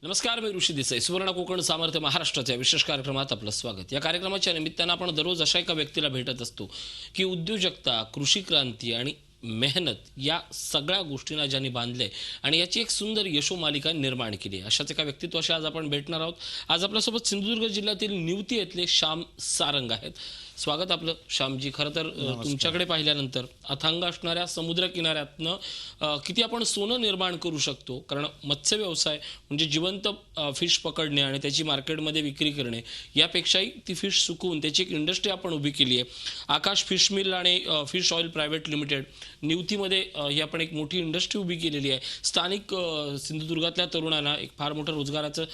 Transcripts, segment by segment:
नमस्कार, मी ऋषी देसाई. सुवर्ण कोकण सामर्थ्य महाराष्ट्राच्या विशेष कार्यक्रमात आपलं स्वागत. या कार्यक्रमाच्या निमित्तानं आपण दररोज अशा एका व्यक्तीला भेटत असतो की उद्योजकता, कृषी क्रांती आणि मेहनत या सगळ्या गोष्टींना ज्यांनी बांधले आणि याची एक सुंदर यशोमालिका निर्माण केली. अशाच एका व्यक्तित्वाशी आज आपण भेटणार आहोत. आज आपल्यासोबत सिंधुदुर्ग जिल्ह्यातील निवती येथले श्याम सारंग आहेत. स्वागत आपलं श्यामजी. खरं तर तुमच्याकडे पाहिल्यानंतर अथांग असणाऱ्या समुद्र किनाऱ्यातनं किती आपण सोनं निर्माण करू शकतो, कारण मत्स्य व्यवसाय म्हणजे जिवंत फिश पकडणे आणि त्याची मार्केटमध्ये विक्री करणे यापेक्षाही ती फिश सुकवून त्याची एक इंडस्ट्री आपण उभी केली आहे. आकाश फिश मिल आणि फिश ऑइल प्रायव्हेट लिमिटेड निवतीमध्ये ही आपण एक मोठी इंडस्ट्री उभी केलेली आहे. स्थानिक सिंधुदुर्गातल्या तरुणांना एक फार मोठं रोजगाराचं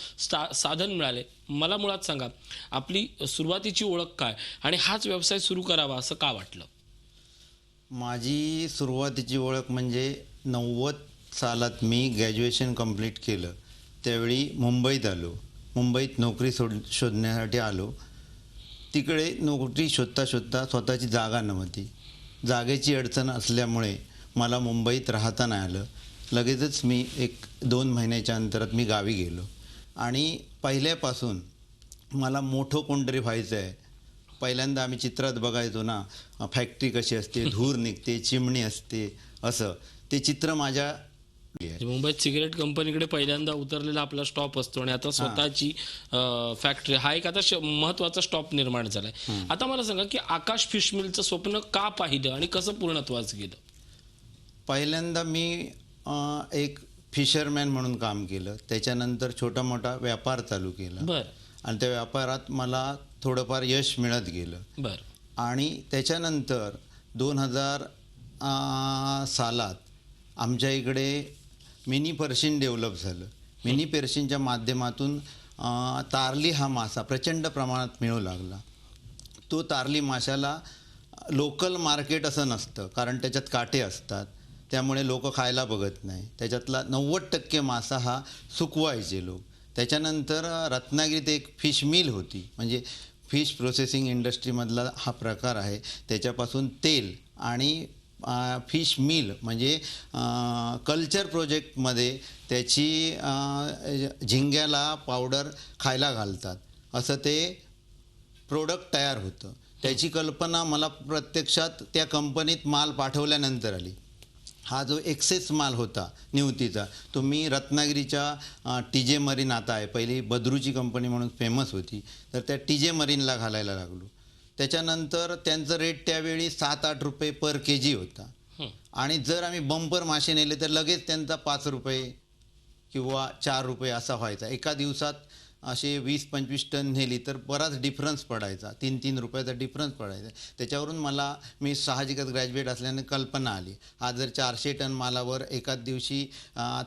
साधन मिळाले. मला मुळात सांगा, आपली सुरुवातीची ओळख काय आणि हाच व्यवसाय सुरू करावा असं का वाटलं? माझी सुरुवातीची ओळख म्हणजे 90 सालात मी ग्रॅज्युएशन कंप्लीट केलं. त्यावेळी मुंबईत आलो. मुंबईत नोकरी शोधण्यासाठी आलो. तिकडे नोकरी शोधता शोधता स्वतःची जागा नव्हती. जागेची अडचण असल्यामुळे मला मुंबईत राहता नाही आलं. लगेचच मी 1-2 महिन्याच्या अंतरात मी गावी गेलो आणि पहिल्यापासून मला मोठं कोणतरी व्हायचं आहे. पहिल्यांदा आम्ही चित्रात बघायचो ना, फॅक्टरी कशी असते, धूर निघते, चिमणी असते, असं ते चित्र माझ्या मुंबईत सिगरेट कंपनीकडे पहिल्यांदा उतरलेला आपला स्टॉप असतो आणि आता स्वतःची फॅक्टरी हा एक आता महत्वाचा स्टॉप निर्माण झालाय. आता मला सांगा की आकाश फिश मिलचं स्वप्न का पाहिलं आणि कसं पूर्णत्वास गेलं? पहिल्यांदा मी एक फिशरमॅन म्हणून काम केलं. त्याच्यानंतर छोटा मोठा व्यापार चालू केला. बरं. आणि त्या व्यापारात मला थोडंफार यश मिळत गेलं. बरं. आणि त्याच्यानंतर 2000 सालात आमच्या इकडे मिनी पर्शियन डेव्हलप झालं. मिनी पर्शियनच्या माध्यमातून तारली हा मासा प्रचंड प्रमाणात मिळू लागला. तो तारली माशाला लोकल मार्केट असं नसतं, कारण त्याच्यात काटे असतात, त्यामुळे लोक खायला बघत नाही. त्याच्यातला 90% मासा हा सुकवायचे लोक. त्याच्यानंतर रत्नागिरीत एक फिश मिल होती, म्हणजे फिश प्रोसेसिंग इंडस्ट्रीमधला हा प्रकार आहे. त्याच्यापासून तेल आणि फिश मिल म्हणजे कल्चर प्रोजेक्टमध्ये त्याची झिंग्याला पावडर खायला घालतात असं ते प्रोडक्ट तयार होतं. त्याची कल्पना मला प्रत्यक्षात त्या कंपनीत माल पाठवल्यानंतर आली. हा जो एक्सेस माल होता निवतीचा, तो मी रत्नागिरीच्या TJ मरीन आता आहे, पहिली बद्रूची कंपनी म्हणून फेमस होती, तर त्या TJ मरीनला घालायला लागलो. त्याच्यानंतर त्यांचं रेट त्यावेळी 7-8 रुपये पर kg होता. आणि जर आम्ही बंपर मासे नेले तर लगेच त्यांचा 5 रुपये किंवा 4 रुपये असा व्हायचा. एका दिवसात असे 20-25 टन नेली तर बराच डिफरन्स पडायचा, 3-3 रुपयाचा डिफरन्स पडायचा. त्याच्यावरून मी साहजिकच ग्रॅज्युएट असल्याने कल्पना आली, हा जर 400 टन मालावर एकाच दिवशी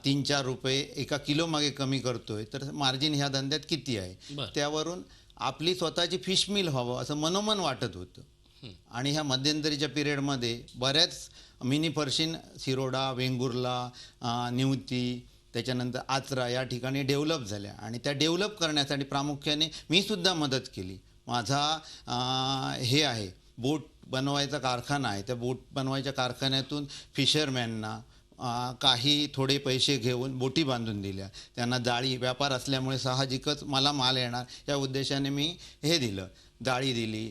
3-4 रुपये एका किलो मागे कमी करतोय तर मार्जिन ह्या धंद्यात किती आहे. त्यावरून आपली स्वतःची फिश मिल व्हावं असं मनोमन वाटत होतं. आणि ह्या मध्यंतरीच्या पिरियडमध्ये बऱ्याच मिनी पर्शियन सिरोडा, वेंगुर्ला, निवती, त्याच्यानंतर आचरा या ठिकाणी डेव्हलप झाल्या. आणि त्या डेव्हलप करण्यासाठी प्रामुख्याने मी सुद्धा मदत केली. माझा हे आहे बोट बनवायचा कारखाना आहे. त्या बोट बनवायच्या कारखान्यातून फिशरमॅनना काही थोडे पैसे घेऊन बोटी बांधून दिल्या. त्यांना जाळी, व्यापार असल्यामुळे साहजिकच मला माल येणार या उद्देशाने मी हे दिलं, जाळी दिली,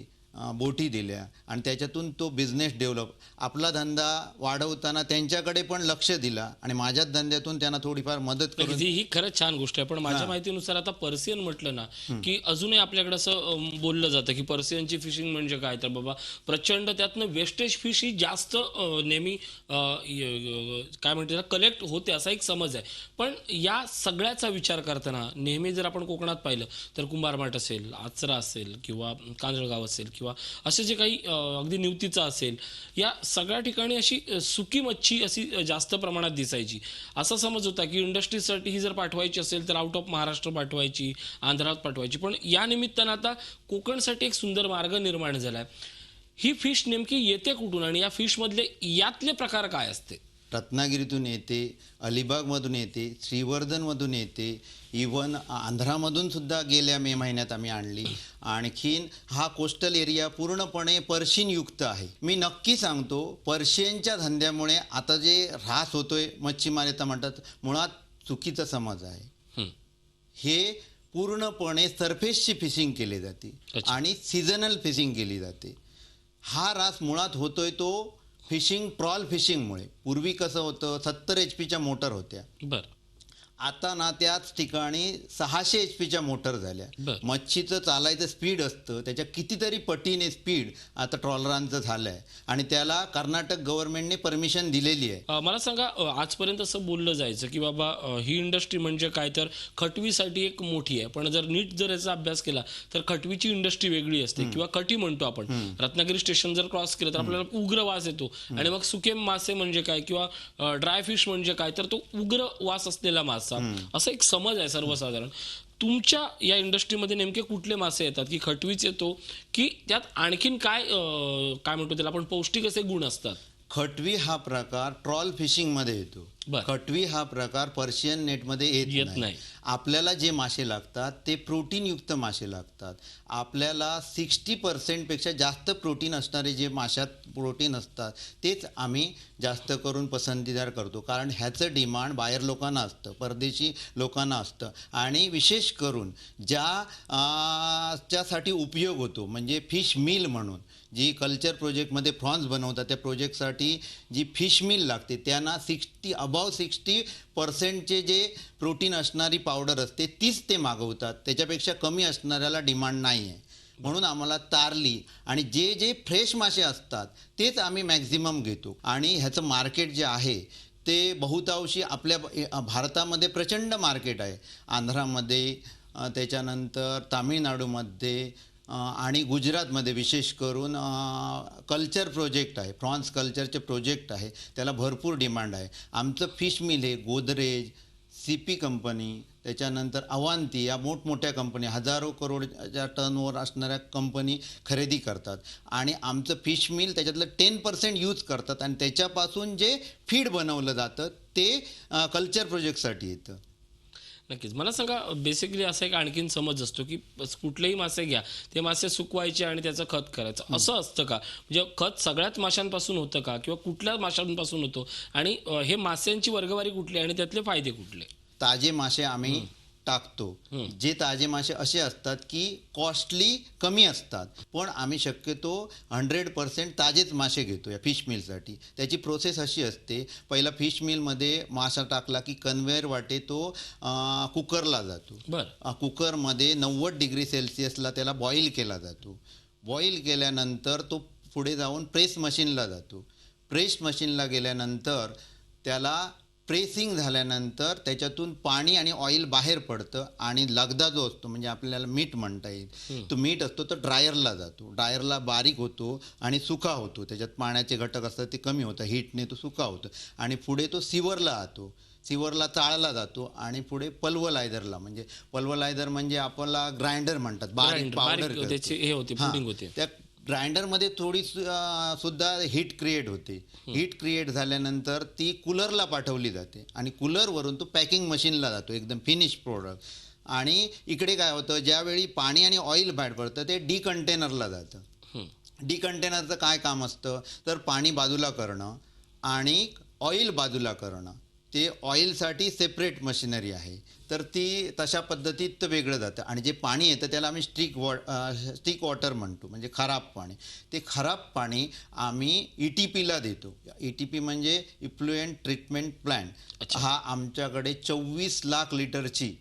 बोटी दिल्या. आणि त्याच्यातून तो बिझनेस डेव्हलप, आपला धंदा वाढवताना त्यांच्याकडे पण लक्ष दिला आणि माझ्याच धंद्यातून त्यांना थोडीफार मदत करून. ही खरंच छान गोष्ट आहे. पण माझ्या माहितीनुसार आता पर्सियन म्हटलं ना की अजूनही आपल्याकडे असं बोललं जातं की पर्सियनची फिशिंग म्हणजे काय, तर बाबा प्रचंड त्यातनं वेस्टेज फिश ही जास्त नेहमी काय म्हणते कलेक्ट होते असा एक समज आहे. पण या सगळ्याचा विचार करताना नेहमी जर आपण कोकणात पाहिलं तर कुंभारमाट असेल, आचरा असेल किंवा कांजळगाव असेल किंवा असे जे काही अगदी निवतीचा असेल, या सगळ्या ठिकाणी अशी सुकी मच्छी अशी जास्त प्रमाणात दिसायची. असा समज होता की इंडस्ट्रीसाठी ही जर पाठवायची असेल तर आउट ऑफ महाराष्ट्र पाठवायची, आंध्रात पाठवायची. पण या निमित्तानं आता कोकणसाठी एक सुंदर मार्ग निर्माण झालाय. ही फिश नेमकी येते कुठून आणि या फिशमधले यातले प्रकार काय असते? रत्नागिरीतून येते, अलिबागमधून येते, श्रीवर्धनमधून येते, इवन आंध्रामधून सुद्धा गेल्या मे महिन्यात आम्ही आणली. आणखीन हा कोस्टल एरिया पूर्णपणे पर्शियनयुक्त आहे. मी नक्की सांगतो, पर्शियनच्या धंद्यामुळे आता जे ऱ्हास होतोय मच्छीमार येता म्हणतात, मुळात चुकीचा समज आहे. हे पूर्णपणे सरफेसची फिशिंग केली जाते अच्छा. आणि सीझनल फिशिंग केली जाते. हा ऱ्हास मुळात होतोय तो ट्रॉल फिशिंगमुळे. पूर्वी कसं होतं, 70 HP मोटर होत्या. बरं. आता ना त्याच ठिकाणी 600 HP मोटर झाल्या. बरं. मच्छीचं चालायचं स्पीड असतं त्याच्या कितीतरी पटीने स्पीड आता ट्रॉलरांचं झालं आहे आणि त्याला कर्नाटक गव्हर्नमेंटने परमिशन दिलेली आहे. मला सांगा, आजपर्यंत असं बोललं जायचं की बाबा ही इंडस्ट्री म्हणजे काय, तर खटवीसाठी एक मोठी आहे, पण जर नीट जर याचा अभ्यास केला तर खटवीची इंडस्ट्री वेगळी असते किंवा खटी म्हणतो आपण. रत्नागिरी स्टेशन जर क्रॉस केलं तर आपल्याला उग्र वास येतो आणि मग सुके मासे म्हणजे काय किंवा ड्राय फिश म्हणजे काय, तर तो उग्र वास असलेला मासा, असा एक समज आहे सर्वसाधारण. तुमच्या या इंडस्ट्रीमध्ये नेमके कुठले मासे येतात, की खटवीच येतो की त्यात आणखीन काय काय म्हणतो त्याला आपण, पौष्टिक असे गुण असतात? खटवी हा प्रकार ट्रॉल फिशिंगमध्ये येतो. बरं. खटवी हा प्रकार पर्शियन नेटमध्ये येत नाही. आपल्याला जे मासे लागतात ते प्रोटीनयुक्त मासे लागतात. आपल्याला 60% पेक्षा जास्त प्रोटीन असणारे जे माशात प्रोटीन असतात तेच आम्ही जास्त करून पसंतीदार करतो, कारण ह्याचं डिमांड बाहेर लोकांना असतं, परदेशी लोकांना असतं. आणि विशेष करून ज्यासाठी उपयोग होतो म्हणजे फिश मिल म्हणून, जी कल्चर प्रोजेक्टमध्ये प्रॉन्स बनवतात त्या प्रोजेक्टसाठी जी फिश मिल लागते त्यांना अबाव 60% जे प्रोटीन असणारी पावडर असते तीच ते मागवतात. त्याच्यापेक्षा कमी असणाऱ्याला डिमांड नाही आहे. म्हणून आम्हाला तारली आणि जे फ्रेश मासे असतात तेच आम्ही मॅक्झिमम घेतो. आणि ह्याचं मार्केट जे आहे ते बहुतांशी आपल्या भारतामध्ये प्रचंड मार्केट आहे. आंध्रामध्ये, त्याच्यानंतर तामिळनाडूमध्ये आणि गुजरातमध्ये विशेष करून कल्चर प्रोजेक्ट आहे, प्रॉन्स कल्चरचे प्रोजेक्ट आहे, त्याला भरपूर डिमांड आहे. आमचं फिश मिल हे गोदरेज, CP कंपनी, त्याच्यानंतर अवांती या मोठमोठ्या कंपनी, हजारो करोडच्या टर्नओव्हर असणाऱ्या कंपनी खरेदी करतात आणि आमचं फिश मिल त्याच्यातलं 10% यूज करतात आणि त्याच्यापासून जे फीड बनवलं जातं ते कल्चर प्रोजेक्टसाठी येतं. नक्कीच. मला सांगा, बेसिकली असा एक आणखीन समज असतो की कुठलेही मासे घ्या, ते मासे सुकवायचे आणि त्याचं खत करायचं, असं असतं का? म्हणजे खत सगळ्याच माशांपासून होतं का किंवा कुठल्या माशांपासून होतो, आणि हे माशांची वर्गवारी कुठली आणि त्यातले फायदे कुठले? ताजे मासे आम्ही टाकतो. जे ताजे मासे असे असतात की कॉस्टली कमी असतात, पण आम्ही शक्यतो 100% ताजेच मासे घेतो या फिश मिलसाठी. त्याची प्रोसेस अशी असते, पहिला फिश मिलमध्ये मासा टाकला की कन्व्हेअर वाटे तो कुकरला जातो. बरं. कुकरमध्ये 90 डिग्री सेल्सिअसला त्याला बॉईल केला जातो. बॉईल केल्यानंतर तो पुढे जाऊन प्रेस मशीनला जातो. प्रेस मशीनला गेल्यानंतर त्याला प्रेसिंग झाल्यानंतर त्याच्यातून पाणी आणि ऑइल बाहेर पडतं आणि लगदा जो असतो म्हणजे आपल्याला मीठ म्हणता येईल, तो मीठ असतो तो ड्रायरला जातो. ड्रायरला बारीक होतो आणि सुका होतो. त्याच्यात पाण्याचे घटक असतात ते कमी होतं, हीटने तो सुका होतो आणि पुढे तो सिवरला जातो. सिवरला चाळला जातो आणि पुढे पल्वलायझरला, म्हणजे पल्वलायझर म्हणजे आपल्याला ग्राइंडर म्हणतात, बारीक पावडर त्याची हे होते, पुडिंग होते. त्या ग्राइंडरमध्ये थोडी सुद्धा हीट क्रिएट होते. हीट क्रिएट झाल्यानंतर ती कूलरला पाठवली जाते आणि कूलरवरून तो पॅकिंग मशीनला जातो, एकदम फिनिश प्रोडक्ट. आणि इकडे काय होतं, ज्यावेळी पाणी आणि ऑइल बाहेर पडतं ते डिकंटेनरला जातं. डिकंटेनरचं काय काम असतं, तर पाणी बाजूला करणं आणि ऑइल बाजूला करणं. ते ऑइलसाठी सेपरेट मशिनरी आहे, तर ती तशा पद्धतीत वेगळं जातं. आणि जे पाणी येतं त्याला आम्ही स्टिक वॉटर म्हणतो, म्हणजे खराब पाणी. ते खराब पाणी आम्ही ETPला देतो. ETP म्हणजे इफ्लुएंट ट्रीटमेंट प्लॅन्ट. हा आमच्याकडे 24 लाख लिटरची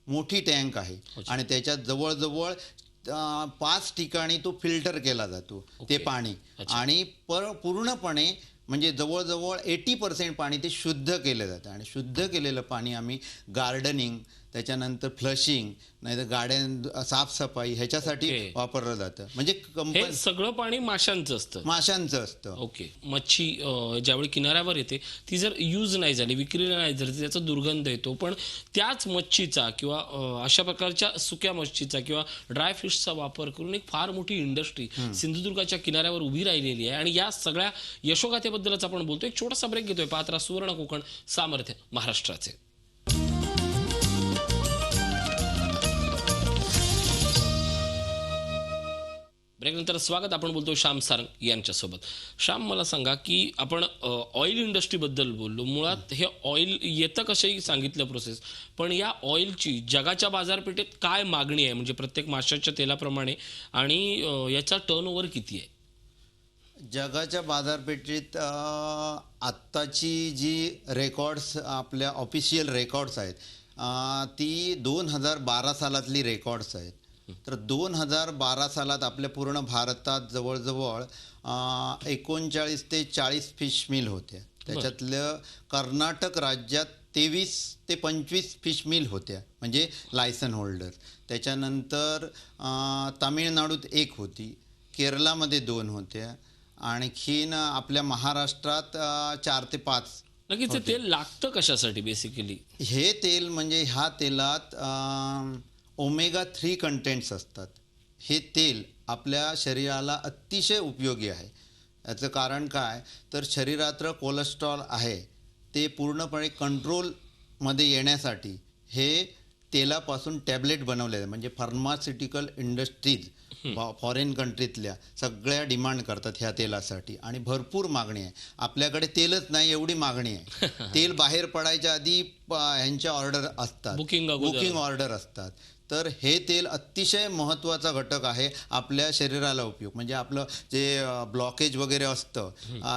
मोठी टँक आहे आणि त्याच्यात जवळजवळ 5 ठिकाणी तो फिल्टर केला जातो ते पाणी. आणि पूर्णपणे म्हणजे जवळजवळ 80% पाणी ते शुद्ध केलं जातं आणि शुद्ध केलेलं पाणी आम्ही गार्डनिंग, त्याच्यानंतर फ्लशिंग, नाहीतर गाड्या साफसफाई ह्याच्यासाठी वापरलं जातं. म्हणजे हे सगळं पाणी माशांचं असतं. ओके. मच्छी ज्यावेळी किनाऱ्यावर येते ती जर यूज नाही झाली, विक्रीला नाही झाली, त्याचा दुर्गंध येतो, पण त्याच मच्छीचा किंवा अशा प्रकारच्या सुक्या मच्छीचा किंवा ड्राय फिशचा वापर करून एक फार मोठी इंडस्ट्री सिंधुदुर्गाच्या किनाऱ्यावर उभी राहिलेली आहे. आणि या सगळ्या यशोगाथेबद्दलच आपण बोलतो. एक छोटासा ब्रेक घेतोय. पात्रा सुवर्ण कोकण, सामर्थ्य महाराष्ट्राचे. ब्रेकनंतर स्वागत. आपण बोलतो श्याम सारंग यांच्यासोबत. श्याम, मला सांगा की आपण ऑइल इंडस्ट्रीबद्दल बोललो. मुळात हे ऑइल येतं कशाही सांगितलं प्रोसेस, पण या ऑइलची जगाच्या बाजारपेठेत काय मागणी आहे, म्हणजे प्रत्येक माशाच्या तेलाप्रमाणे, आणि याचा टर्नओव्हर किती आहे? जगाच्या बाजारपेठेत आत्ताची जी रेकॉर्ड्स आपल्या ऑफिशियल रेकॉर्ड्स आहेत ती 2012 सालातली रेकॉर्ड्स आहेत. तर 2012 सालात आपल्या पूर्ण भारतात जवळजवळ 39 ते 40 फिश मिल होत्या. त्याच्यातलं कर्नाटक राज्यात 23 ते 25 फिश मिल होत्या, म्हणजे लायसन होल्डर. त्याच्यानंतर तामिळनाडूत 1 होती, केरळामध्ये 2 होत्या, आणखीन आपल्या महाराष्ट्रात 4 ते 5. नक्कीच. ते तेल लागतं कशासाठी बेसिकली? हे तेल म्हणजे ह्या तेलात ओमेगा 3 कंटेंट्स असतात. हे तेल आपल्या शरीराला अतिशय उपयोगी आहे. याचं कारण काय, तर शरीरातलं कोलेस्ट्रॉल आहे ते पूर्णपणे कंट्रोलमध्ये येण्यासाठी हे तेलापासून टॅबलेट बनवले आहे. म्हणजे फार्मास्युटिकल इंडस्ट्रीज फॉरेन कंट्रीतल्या सगळ्या डिमांड करतात ह्या तेलासाठी आणि भरपूर मागणी आहे. आपल्याकडे तेलच नाही एवढी मागणी आहे. तेल बाहेर पडायच्या आधी ह्यांच्या ऑर्डर असतात, बुकिंग ऑर्डर असतात. तर हे तेल अतिशय महत्त्वाचा घटक आहे आपल्या शरीराला उपयोग. म्हणजे आपलं जे ब्लॉकेज वगैरे असतं,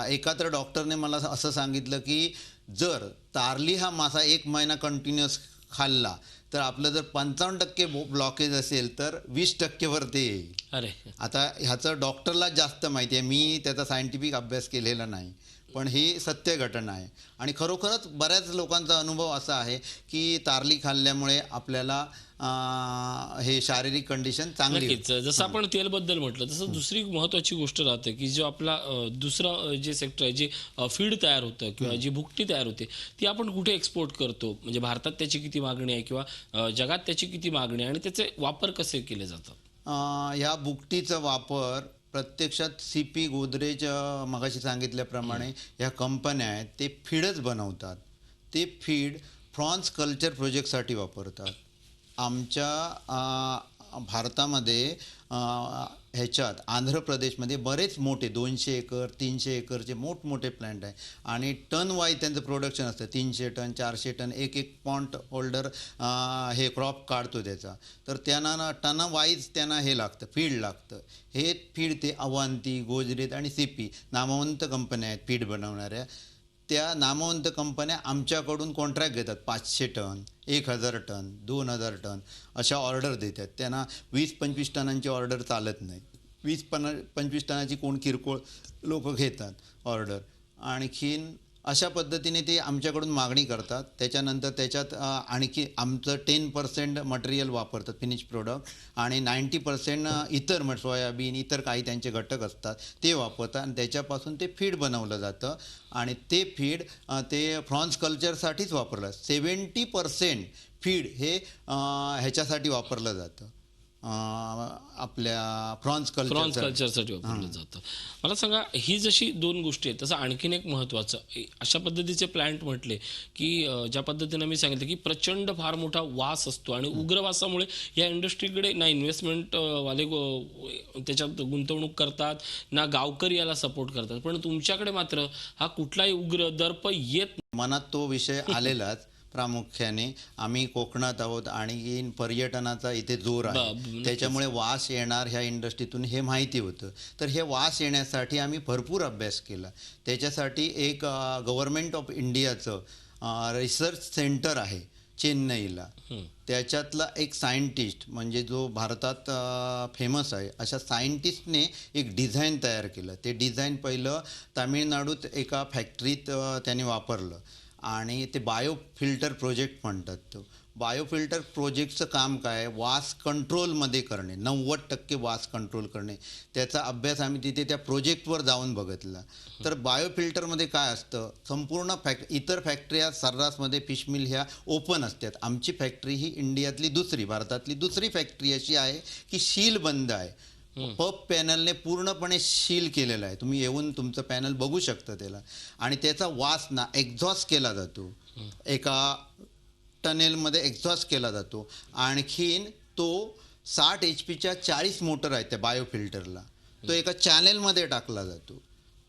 एका तर डॉक्टरने मला असं सांगितलं की जर तारली हा मासा 1 महिना कंटिन्युअस खाल्ला तर आपलं जर 55% ब्लॉकेज असेल तर 20% वर ते येईल. अरे, आता ह्याचं डॉक्टरला जास्त माहिती आहे, मी त्याचा सायंटिफिक अभ्यास केलेला नाही, पण ही सत्य घटना आहे. आणि खरोखरच बऱ्याच लोकांचा अनुभव असा आहे की तारली खाल्ल्यामुळे आपल्याला हे शारीरिक कंडिशन चांगली होते. नक्कीच. जसं आपण तेलबद्दल म्हटलं, तसं दुसरी महत्त्वाची गोष्ट राहते की जो आपला दुसरं जे सेक्टर आहे, जे फीड तयार होतं किंवा जी भुकटी तयार होते, ती आपण कुठे एक्सपोर्ट करतो, म्हणजे भारतात त्याची किती मागणी आहे किंवा जगात त्याची किती मागणी आहे, आणि त्याचे वापर कसे केले जातात? ह्या बुकटीचा वापर प्रत्यक्षात CP गोदरेज मगाशी सांगितल्याप्रमाणे ह्या कंपन्या आहेत ते फीडच बनवतात. ते फीड प्रॉन्स कल्चर प्रोजेक्टसाठी वापरतात. आमच्या भारतामध्ये ह्याच्यात आंध्र प्रदेशमध्ये बरेच मोठे 200 एकर 300 एकरचे मोठमोठे प्लॅन्ट आहे आणि टन वाईज त्यांचं प्रोडक्शन असतं. 300 टन 400 टन एक पॉइंट होल्डर हे क्रॉप काढतो त्याचा. तर त्यांना टना वाईज त्यांना हे लागतं, फीड लागतं. हे फीड ते अवांती, गोदरेज आणि CP नामवंत कंपन्या आहेत फीड बनवणाऱ्या. त्या नामवंत कंपन्या आमच्याकडून कॉन्ट्रॅक्ट घेतात. 500 टन 1000 टन 2000 टन अशा ऑर्डर देतात. त्यांना 20-25 टनांची ऑर्डर चालत नाही. 20-25 टनाची कोण किरकोळ लोक घेतात ऑर्डर. आणखीन अशा पद्धतीने ते आमच्याकडून मागणी करतात. त्याच्यानंतर त्याच्यात आणखी आमचं 10% मटेरियल वापरतात फिनिश प्रोडक्ट आणि 90% इतर सोयाबीन इतर काही त्यांचे घटक असतात ते वापरतात आणि त्याच्यापासून ते फीड बनवलं जातं आणि ते फीड ते प्रॉन्स कल्चरसाठीच वापरलं. 70% फीड हे ह्याच्यासाठी वापरलं जातं, आपल्या प्रॉन्स कल्चरसाठी वापरलं जातं. मला सांगा, ही जशी 2 गोष्टी आहेत, तसं आणखीन एक महत्त्वाचं, अशा पद्धतीचे प्लांट म्हटले की ज्या पद्धतीनं मी सांगितलं की प्रचंड फार मोठा वास असतो आणि उग्रवासामुळे या इंडस्ट्रीकडे ना इन्व्हेस्टमेंट वाले त्याच्यात गुंतवणूक करतात, ना गावकरी याला सपोर्ट करतात. पण तुमच्याकडे मात्र हा कुठलाही उग्र दर्प येत. मनात तो विषय आलेलाच. प्रामुख्याने आम्ही कोकणात आहोत आणि पर्यटनाचा इथे जोर आहे, त्याच्यामुळे वास येणार ह्या इंडस्ट्रीतून हे माहिती होतं. तर हे वास येण्यासाठी आम्ही भरपूर अभ्यास केला. त्याच्यासाठी एक गव्हर्नमेंट ऑफ इंडियाचं रिसर्च सेंटर आहे चेन्नईला. त्याच्यातला एक सायंटिस्ट, म्हणजे जो भारतात फेमस आहे अशा सायंटिस्टने एक डिझाईन तयार केलं. ते डिझाईन पहिलं तामिळनाडूत एका फॅक्टरीत त्याने वापरलं आणि ते बायोफिल्टर प्रोजेक्ट म्हणतात. तो बायोफिल्टर प्रोजेक्टचं काम काय, वास कंट्रोलमध्ये करणे, 90% वास कंट्रोल करणे. त्याचा अभ्यास आम्ही तिथे त्या प्रोजेक्टवर जाऊन बघितला. तर बायोफिल्टरमध्ये काय असतं, संपूर्ण इतर फॅक्टऱ्या सर्रासमध्ये फिश मिल ह्या ओपन असतात. आमची फॅक्टरी ही इंडियातली दुसरी, भारतातली दुसरी फॅक्टरी अशी आहे की सील बंद आहे. पब पॅनलने पूर्णपणे सील केलेलं आहे. तुम्ही येऊन तुमचं पॅनल बघू शकता त्याला. आणि त्याचा वास ना एक्झॉस्ट केला जातो, एका टनेलमध्ये एक्झॉस्ट केला जातो. आणखीन तो 60 HP 40 मोटर आहेत त्या बायोफिल्टरला. तो एका चॅनेलमध्ये टाकला जातो.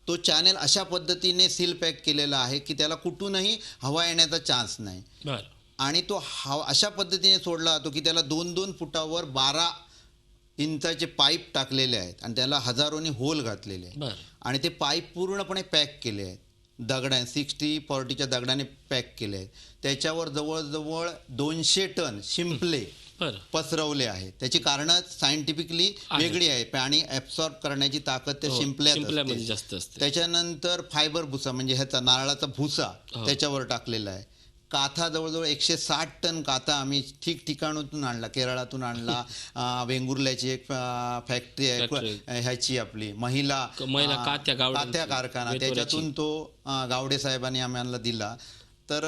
तो चॅनेल अशा पद्धतीने सील पॅक केलेला आहे की त्याला कुठूनही हवा येण्याचा चान्स नाही. बरं. आणि तो अशा पद्धतीने सोडला जातो की त्याला 2-2 फुटावर 12 इंचाचे पाईप टाकलेले आहेत आणि त्याला हजारोनी होल घातलेले आहेत. बरं. आणि ते पाईप पूर्णपणे पॅक केले आहेत. दगडाने 60-40च्या दगडाने पॅक केले आहेत. त्याच्यावर जवळजवळ 200 टन शिंपले बरं. पसरवले आहेत. त्याची कारणं सायंटिफिकली वेगळी आहे. पाणी ॲब्सॉर्ब करण्याची ताकद त्या शिंपल्यामध्ये शिंपल्यात जास्त असते. त्याच्यानंतर फायबर भुसा म्हणजे ह्याचा नारळाचा भुसा त्याच्यावर टाकलेला आहे. काथा जवळजवळ 160 टन काथा आम्ही ठिकठिकाणातून आणला. केरळातून आणला. वेंगुर्ल्याची एक फॅक्टरी आहे ह्याची आपली महिला काथ्या कारखाना, त्याच्यातून तो गावडे साहेबांनी आम्हाला दिला. तर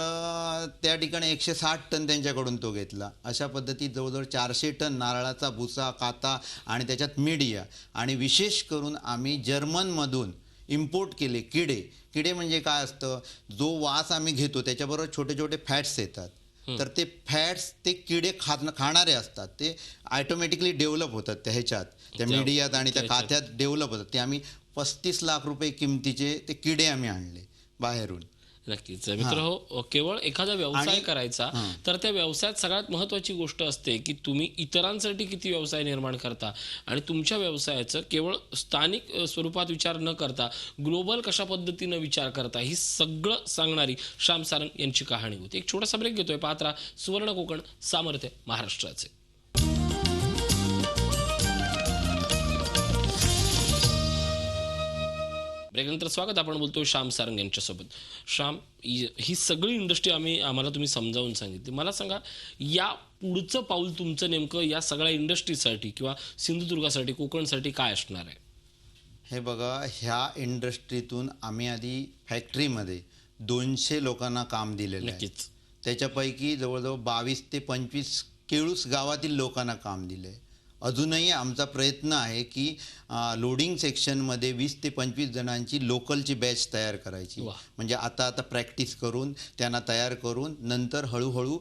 त्या ठिकाणी 160 टन त्यांच्याकडून तो घेतला. अशा पद्धतीत जवळजवळ 400 टन नारळाचा भुसा, काथा आणि त्याच्यात मीडिया आणि विशेष करून आम्ही जर्मनमधून इम्पोर्ट केले किडे म्हणजे काय असतं, जो वास आम्ही घेतो त्याच्याबरोबर छोटे छोटे फॅट्स येतात. तर ते फॅट्स ते किडे खाणारे असतात. ते ऑटोमॅटिकली डेव्हलप होतात त्या ह्याच्यात, त्या मीडियात आणि त्या काथ्यात डेव्हलप होतात. ते आम्ही 35 लाख रुपये किमतीचे ते किडे आम्ही आणले बाहेरून. नक्कीच मित्र हो, केवळ एखादा व्यवसाय करायचा तर त्या व्यवसायात सगळ्यात महत्त्वाची गोष्ट असते की तुम्ही इतरांसाठी किती व्यवसाय निर्माण करता आणि तुमच्या व्यवसायाचं केवळ स्थानिक स्वरूपात विचार न करता ग्लोबल कशा पद्धतीनं विचार करता, ही सगळं सांगणारी श्याम सारंग यांची कहाणी होती. एक छोटासा ब्रेक घेतोय. पाहत राहा सुवर्ण कोकण, सामर्थ्य महाराष्ट्राचे. ब्रेकनंतर स्वागत. आपण बोलतो श्याम सारंग यांच्यासोबत. श्याम, ही सगळी इंडस्ट्री आम्हाला तुम्ही समजावून सांगितली. मला सांगा, या पुढचं पाऊल तुमचं नेमकं या सगळ्या इंडस्ट्रीसाठी किंवा सिंधुदुर्गासाठी, कोकणसाठी काय असणार आहे? हे बघा, ह्या इंडस्ट्रीतून आम्ही आधी फॅक्टरीमध्ये 200 लोकांना काम दिलेलं आहे. नक्कीच. त्याच्यापैकी जवळजवळ 22 ते 25 केळूस गावातील लोकांना काम दिलं आहे. अजूनही आमचा प्रयत्न आहे की लोडिंग सेक्शनमध्ये 20 ते 25 जणांची लोकलची बॅच तयार करायची. म्हणजे आता प्रॅक्टिस करून त्यांना तयार करून नंतर हळूहळू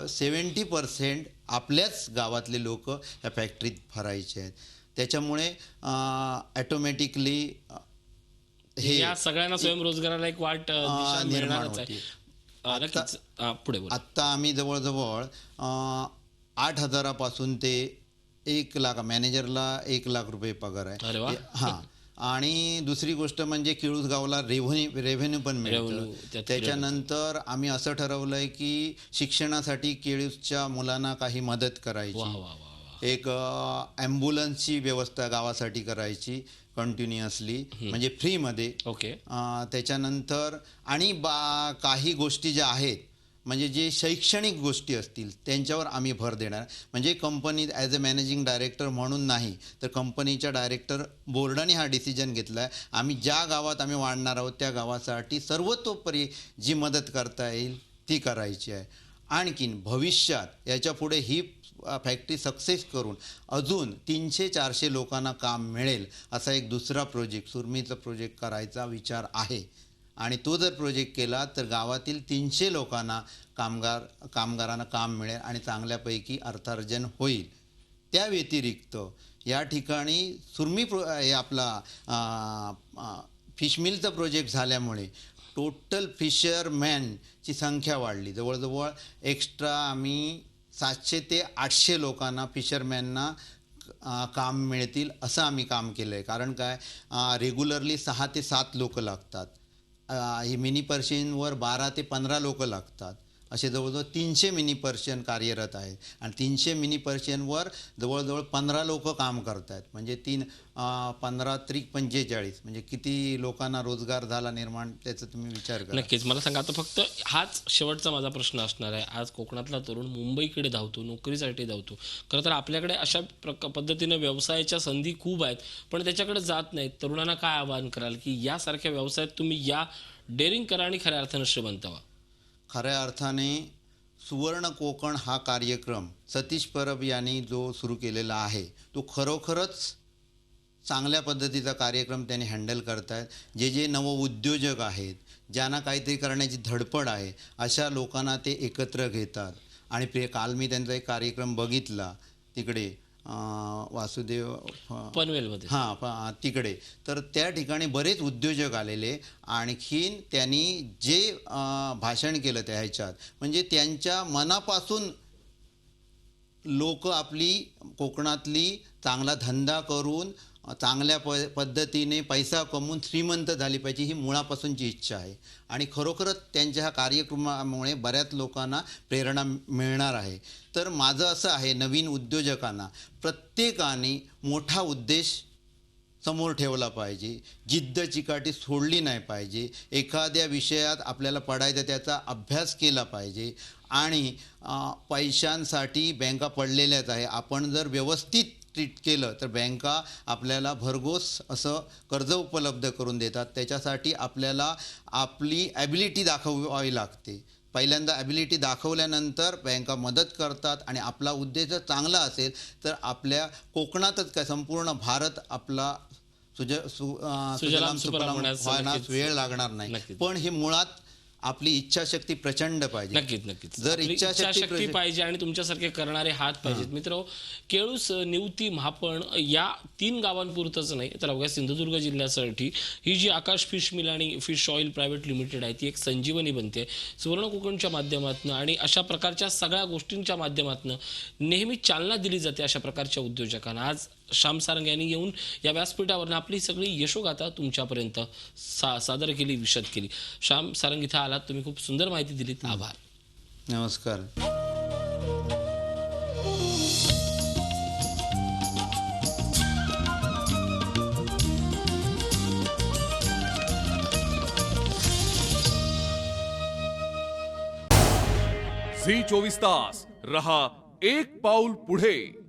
70% आपल्याच गावातले लोक ह्या फॅक्टरीत भरायचे आहेत. त्याच्यामुळे ॲटोमॅटिकली हे या सगळ्यांना स्वयंरोजगाराला एक वाट दिशा निर्माणच आहे. नक्कीच. पुढे बोला. आत्ता आम्ही जवळजवळ 8,000पासून ते 1 लाख, मॅनेजरला 1 लाख रुपये पगार आहे. अरे वा. हां. आणि दुसरी गोष्ट म्हणजे केळूस गावाला रेव्हेन्यू पण मिळतं. त्याच्यानंतर आम्ही असं ठरवलं आहे की शिक्षणासाठी केळूसच्या मुलांना काही मदत करायची. एक ॲम्ब्युलन्सची व्यवस्था गावासाठी करायची कंटिन्युअसली, म्हणजे फ्रीमध्ये. ओके. त्याच्यानंतर आणि काही गोष्टी ज्या आहेत म्हणजे जे शैक्षणिक गोष्टी असतील त्यांच्यावर आम्ही भर देणार. म्हणजे company as a managing director म्हणून नाही, तर कंपनीच्या डायरेक्टर बोर्डाने हा डिसिजन घेतला आहे. आम्ही ज्या गावात आम्ही वाढणार आहोत त्या गावासाठी सर्वतोपरी जी मदत करता येईल ती करायची आहे. आणखीन भविष्यात याच्या पुढे ही फॅक्टरी सक्सेस करून अजून 300-400 लोकांना काम मिळेल असा एक दुसरा प्रोजेक्ट, सुरमीचा प्रोजेक्ट करायचा विचार आहे. आणि तो जर प्रोजेक्ट केला तर गावातील 300 लोकांना कामगारांना काम मिळेल आणि चांगल्यापैकी अर्थार्जन होईल. त्या व्यतिरिक्त या ठिकाणी सुरमी आपला फिश मिलचा प्रोजेक्ट झाल्यामुळे टोटल फिशरमॅनची संख्या वाढली. जवळजवळ एक्स्ट्रा आम्ही 700 ते 800 लोकांना, फिशरमॅनना काम मिळतील असं आम्ही काम केलं आहे. कारण काय, रेग्युलरली 6 ते 7 लोक लागतात. ही मिनी पर्शियनवर 12 ते 15 लोक लागतात. असे जवळजवळ 300 मिनी पर्शियन कार्यरत आहेत आणि 300 मिनी पर्शियनवर जवळजवळ 15 लोक काम करत आहेत. म्हणजे 15 त्रिक 45, म्हणजे किती लोकांना रोजगार झाला निर्माण, त्याचा तुम्ही विचार करा. नक्कीच. मला सांगा, आता फक्त हाच शेवटचा माझा प्रश्न असणार आहे. आज कोकणातला तरुण मुंबईकडे धावतो, नोकरीसाठी धावतो. खरं तर आपल्याकडे अशा पद्धतीने व्यवसायाच्या संधी खूप आहेत, पण त्याच्याकडे जात नाहीत. तरुणांना काय आवाहन कराल की यासारख्या व्यवसायात तुम्ही या, डेअरिंग करा आणि खऱ्या अर्थानं श्रीमंत व्हा? खऱ्या अर्थाने सुवर्ण कोकण हा कार्यक्रम सतीश परब यांनी जो सुरू केलेला आहे तो खरोखरच चांगल्या पद्धतीचा कार्यक्रम त्यांनी हँडल करतायत. जे नवउद्योजक आहेत, ज्यांना काहीतरी करण्याची धडपड आहे, अशा लोकांना ते एकत्र घेतात. आणि काल मी त्यांचा एक कार्यक्रम बघितला तिकडे वासुदेव पनवेलमध्ये. हां तिकडे. तर त्या ठिकाणी बरेच उद्योजक आलेले. आणखीन त्यांनी जे भाषण केलं त्या ह्याच्यात, म्हणजे त्यांच्या मनापासून लोक आपली कोकणातली चांगला धंदा करून चांगल्या पद्धतीने पैसा कमवून श्रीमंत झाली पाहिजे, ही मुळापासूनची इच्छा आहे. आणि खरोखरच त्यांच्या ह्या कार्यक्रमामुळे बऱ्याच लोकांना प्रेरणा मिळणार आहे. तर माझं असं आहे, नवीन उद्योजकांना प्रत्येकाने मोठा उद्देश समोर ठेवला पाहिजे, जिद्द चिकाटी सोडली नाही पाहिजे. एखाद्या विषयात आपल्याला पडायचं त्याचा अभ्यास केला पाहिजे. आणि पैशांसाठी बँका पडलेल्याच आहे. आपण जर व्यवस्थित ट्रीट केलं तर बँका आपल्याला भरघोस असं कर्ज उपलब्ध करून देतात. त्याच्यासाठी आपल्याला आपली ॲबिलिटी दाखवावी लागते. पहिल्यांदा ॲबिलिटी दाखवल्यानंतर बँका मदत करतात. आणि आपला उद्देश जर चांगला असेल तर आपल्या कोकणातच काय संपूर्ण भारत आपला सुजलाम सुफलाम होण्यास वेळ लागणार नाही. नक्कीच. पण हे मुळात आपली इच्छाशक्ती प्रचंड पाहिजे. नक्कीच. जर आपली इच्छाशक्ती इच्छाशक्ती पाहिजे आणि तुमच्यासारखे करणारे हात पाहिजेत. मित्र, केळूस, निवती, म्हापण या 3 गावांपुरतंच नाही तर अवघ्या सिंधुदुर्ग जिल्ह्यासाठी ही जी आकाश फिश मिल आणि फिश ऑइल प्रायव्हेट लिमिटेड आहे ती एक संजीवनी बनते. सुवर्ण कोकणच्या माध्यमातून आणि अशा प्रकारच्या सगळ्या गोष्टींच्या माध्यमातून नेहमी चालना दिली जाते अशा प्रकारच्या उद्योजकांना. आज श्याम सारंग यांनी येऊन या व्यासपीठावरून आपली सगळी यशोगाथा तुमच्यापर्यंत सादर केली, विशद केली. श्याम सारंग इथं आलात, तुम्ही खूप सुंदर माहिती दिलीत. आभार. नमस्कार. झी 24 तास रहा एक पाऊल पुढे.